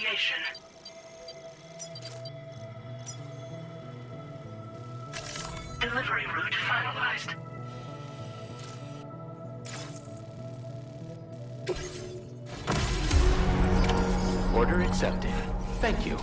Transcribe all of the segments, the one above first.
initiation. Delivery route finalized. Order accepted. Thank you.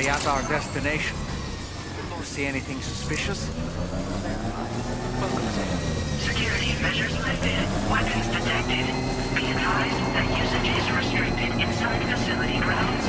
At our destination. See anything suspicious? Security measures lifted. Weapons detected. Be advised that usage is restricted inside facility grounds.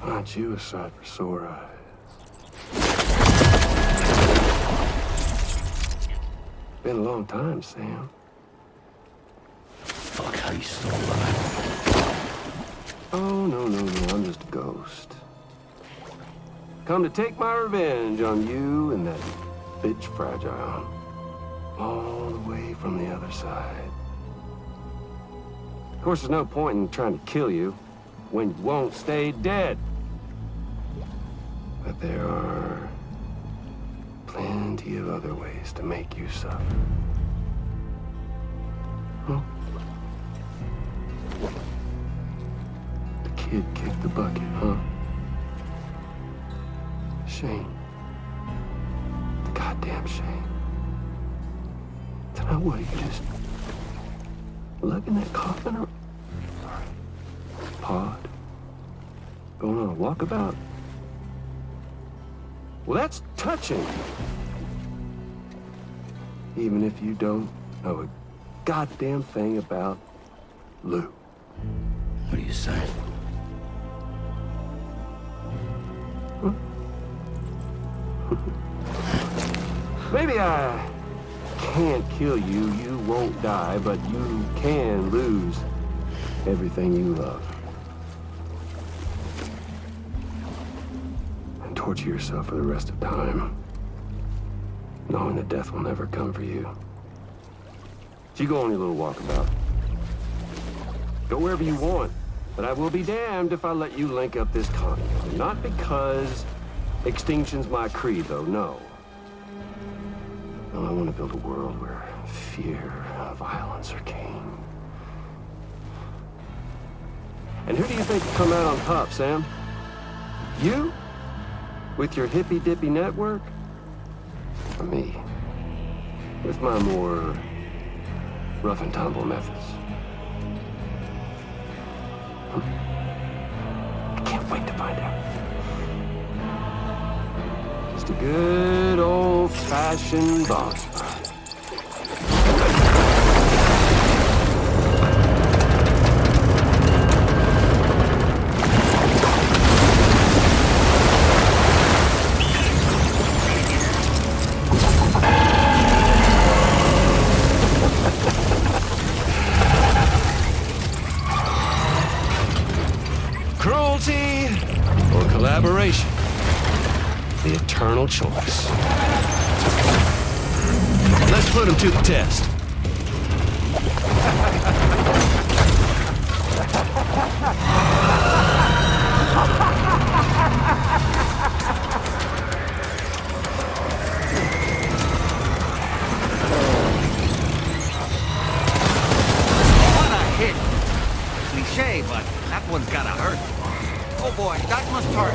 Aren't you a sight for sore eyes? Been a long time, Sam. Fuck, how you still alive? Oh, no, I'm just a ghost. Come to take my revenge on you and that bitch Fragile. All the way from the other side. Of course, there's no point in trying to kill you when you won't stay dead. But there are plenty of other ways to make you suffer. Huh? The kid kicked the bucket, huh? Shame. The goddamn shame. Tonight, what, are you just lugging that coffin around? Pod? Going on a walkabout? Well, that's touching. Even if you don't know a goddamn thing about Lou. What are you saying? Maybe I can't kill you, you won't die, but you can lose everything you love. And torture yourself for the rest of time, knowing that death will never come for you. So you go on your little walkabout. Go wherever you want, but I will be damned if I let you link up this condo. Not because extinction's my creed, though, no. No, I want to build a world where fear and violence are king. And who do you think will come out on top, Sam? You? With your hippy-dippy network? Or me? With my more rough and tumble methods? I can't wait to find out. Just a good old-fashioned boss fight. Cruelty or collaboration? The eternal choice. Let's put him to the test. What a hit! Cliche, but that one's gotta hurt. Oh boy, that must hurt.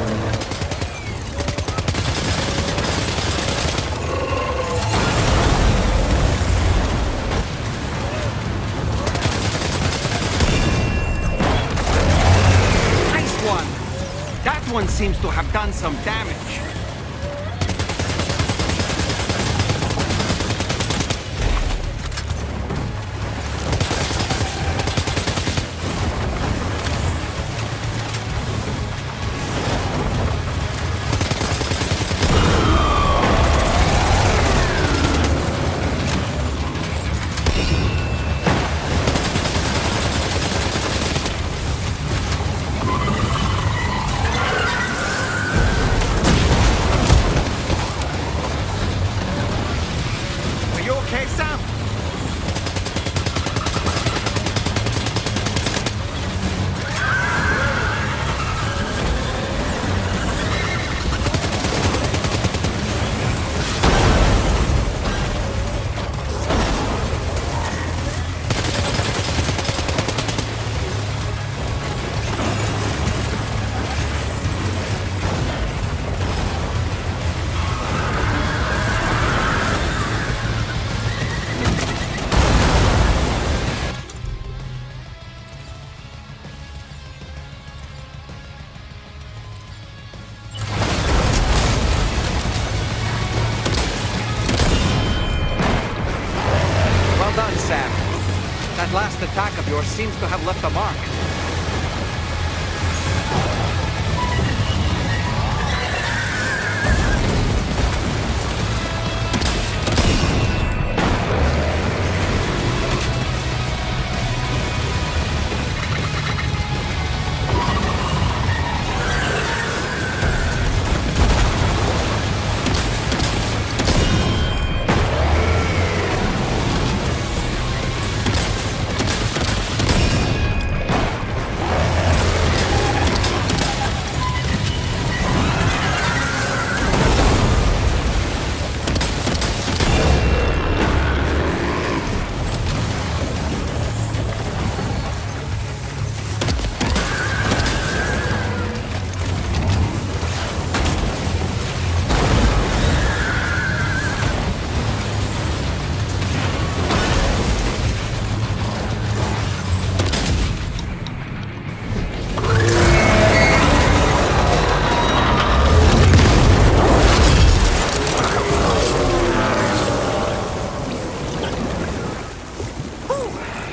That one seems to have done some damage. That last attack of yours seems to have left a mark.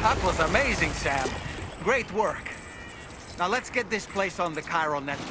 That was amazing, Sam. Great work. Now let's get this place on the chiral network.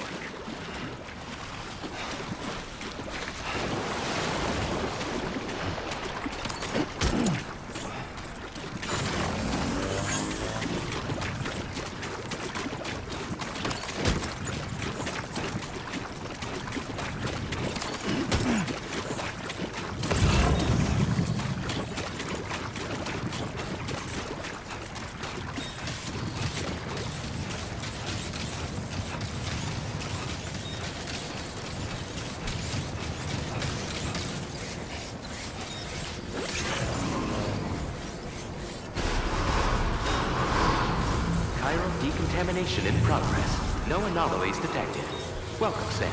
Decontamination in progress. No anomalies detected. Welcome, Sam.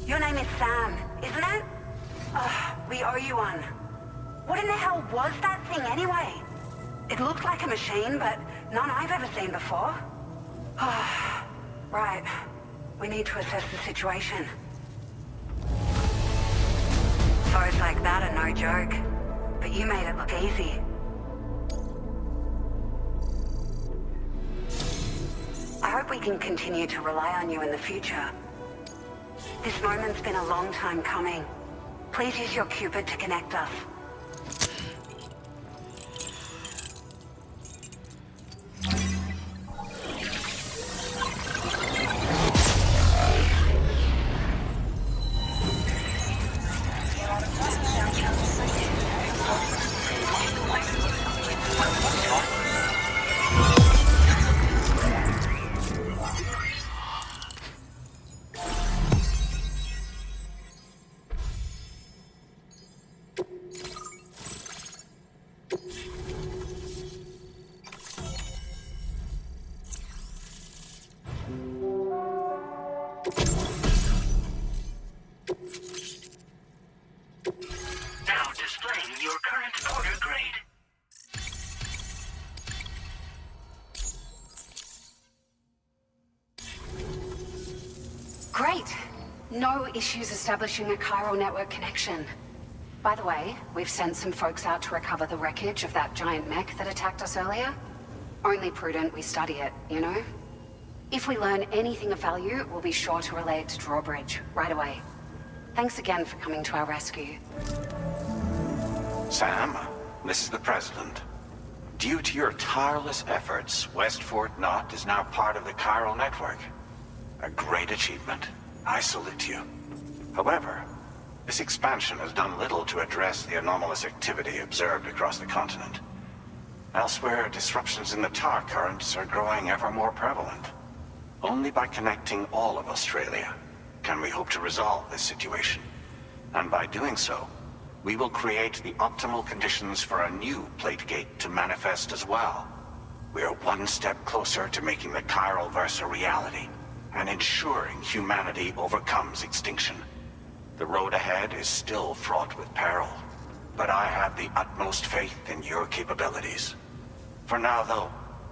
Your name is Sam, isn't it? We owe you one. What in the hell was that thing anyway? It looked like a machine, but none I've ever seen before. Right. We need to assess the situation. Foes like that are no joke. But you made it look easy. I hope we can continue to rely on you in the future. This moment's been a long time coming. Please use your Cupid to connect us. Now displaying your current order grade. Great. No issues establishing a chiral network connection. By the way, we've sent some folks out to recover the wreckage of that giant mech that attacked us earlier. Only prudent we study it, you know? If we learn anything of value, we'll be sure to relay it to Drawbridge right away. Thanks again for coming to our rescue. Sam, this is the President. Due to your tireless efforts, West Fort Knot is now part of the chiral network. A great achievement. I salute you. However, this expansion has done little to address the anomalous activity observed across the continent. Elsewhere, disruptions in the tar currents are growing ever more prevalent. Only by connecting all of Australia can we hope to resolve this situation. And by doing so, we will create the optimal conditions for a new Plategate to manifest as well. We are one step closer to making the chiral verse a reality, and ensuring humanity overcomes extinction. The road ahead is still fraught with peril, but I have the utmost faith in your capabilities. For now, though,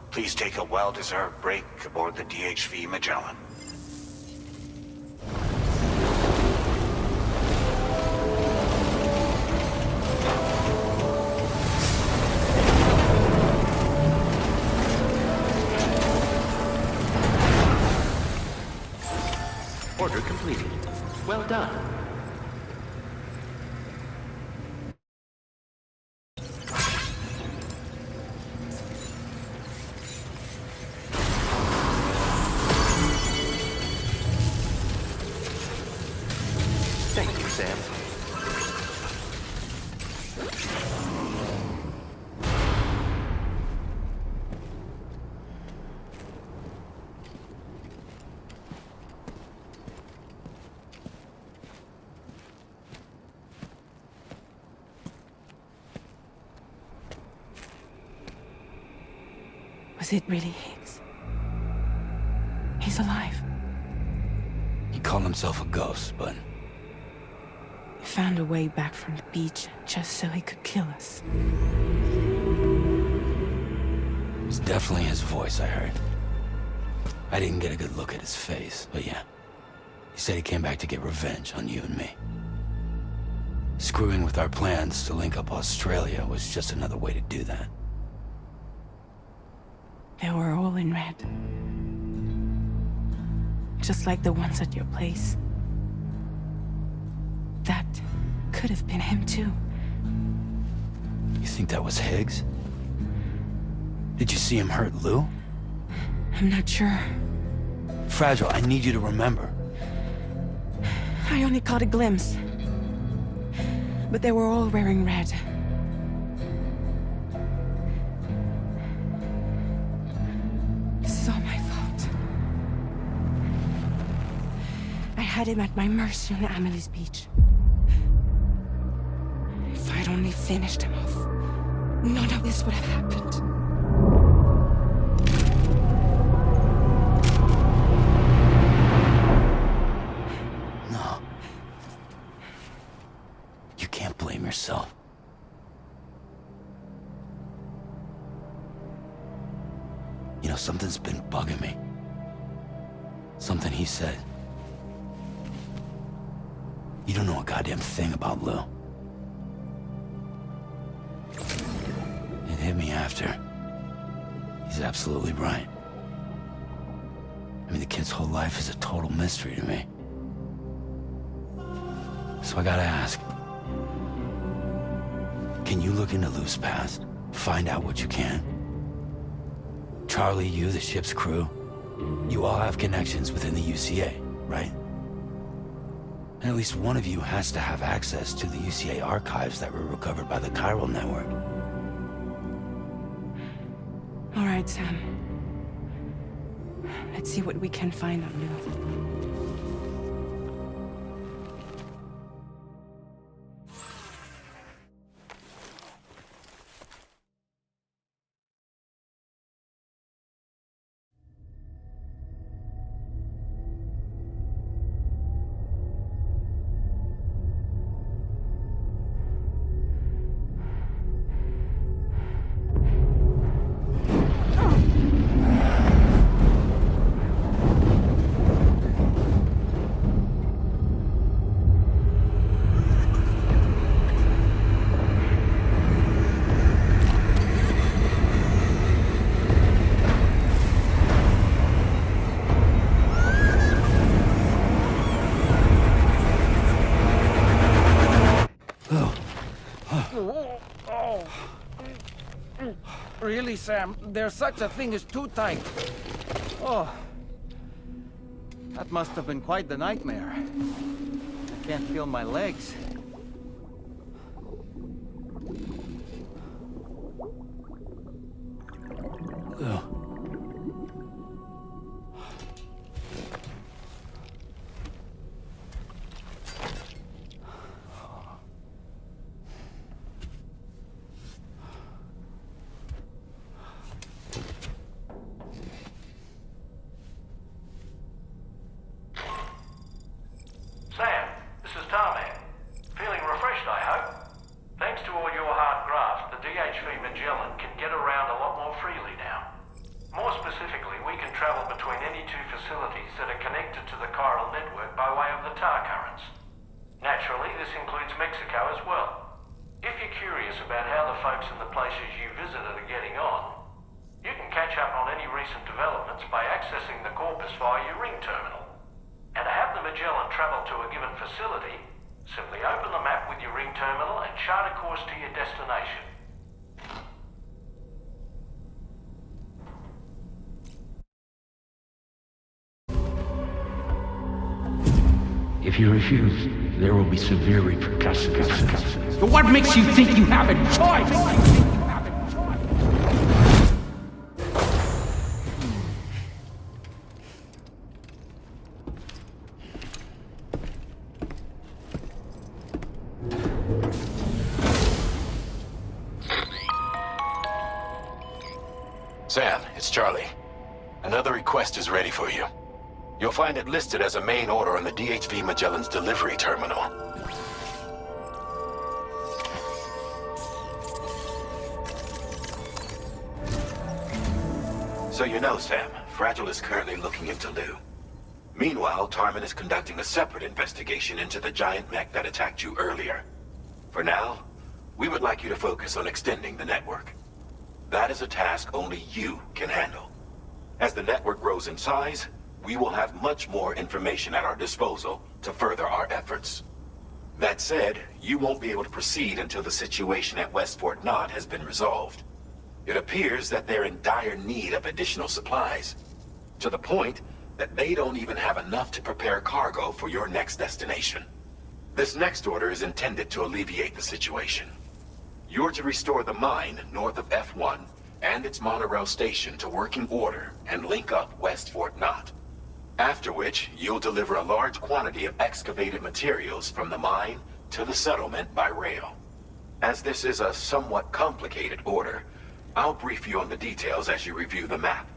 please take a well-deserved break aboard the DHV Magellan. Order completed. Well done. Thank you, Sam. Was it really Higgs? He's alive. He called himself a ghost, but He found a way back from the beach just so he could kill us. it was definitely his voice I heard. I didn't get a good look at his face, but yeah. He said he came back to get revenge on you and me. Screwing with our plans to link up Australia was just another way to do that. They were all in red. Just like the ones at your place. That could have been him too. You think that was Higgs? Did you see him hurt Lou? I'm not sure. Fragile, I need you to remember. I only caught a glimpse. But they were all wearing red. had him at my mercy on Amelie's beach. If I'd only finished him off, none of this would have happened. No. You can't blame yourself. You know, something's been bugging me. Something he said. You don't know a goddamn thing about Lou. It hit me after. He's absolutely right. I mean, the kid's whole life is a total mystery to me. So I gotta ask. Can you look into Lou's past? Find out what you can? Charlie, you, the ship's crew, you all have connections within the UCA, right? And at least one of you has to have access to the UCA archives that were recovered by the chiral network. All right, Sam. Let's see what we can find on Lou. Really, Sam? There's such a thing as too tight. Oh. That must have been quite the nightmare. I can't feel my legs. Lou. Sam, this is Tarman. Feeling refreshed, I hope? Thanks to all your hard graft, the DHV Magellan can get around a lot more freely now. More specifically, we can travel between any two facilities that are connected to the chiral network by way of the tar currents. Naturally, this includes Mexico as well. If you're curious about how the folks in the places you visited are getting on, you can catch up on any recent developments by accessing the corpus via your ring terminal. And to have the Magellan travel to a given facility, simply open the map with your ring terminal and chart a course to your destination. If you refuse, there will be severe repercussions. But what makes you think you have a choice? Sam, it's Charlie. Another request is ready for you. You'll find it listed as a main order on the DHV Magellan's delivery terminal. So you know, Sam, Fragile is currently looking into Lou. Meanwhile, Tarman is conducting a separate investigation into the giant mech that attacked you earlier. For now, we would like you to focus on extending the network. That is a task only you can handle. As the network grows in size, we will have much more information at our disposal to further our efforts. That said, you won't be able to proceed until the situation at West Fort Knott has been resolved. It appears that they're in dire need of additional supplies, to the point that they don't even have enough to prepare cargo for your next destination. This next order is intended to alleviate the situation. You're to restore the mine north of F1 and its monorail station to working order and link up West Fort Knott. After which, you'll deliver a large quantity of excavated materials from the mine to the settlement by rail. As this is a somewhat complicated order, I'll brief you on the details as you review the map.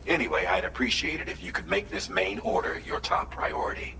Anyway, I'd appreciate it if you could make this main order your top priority.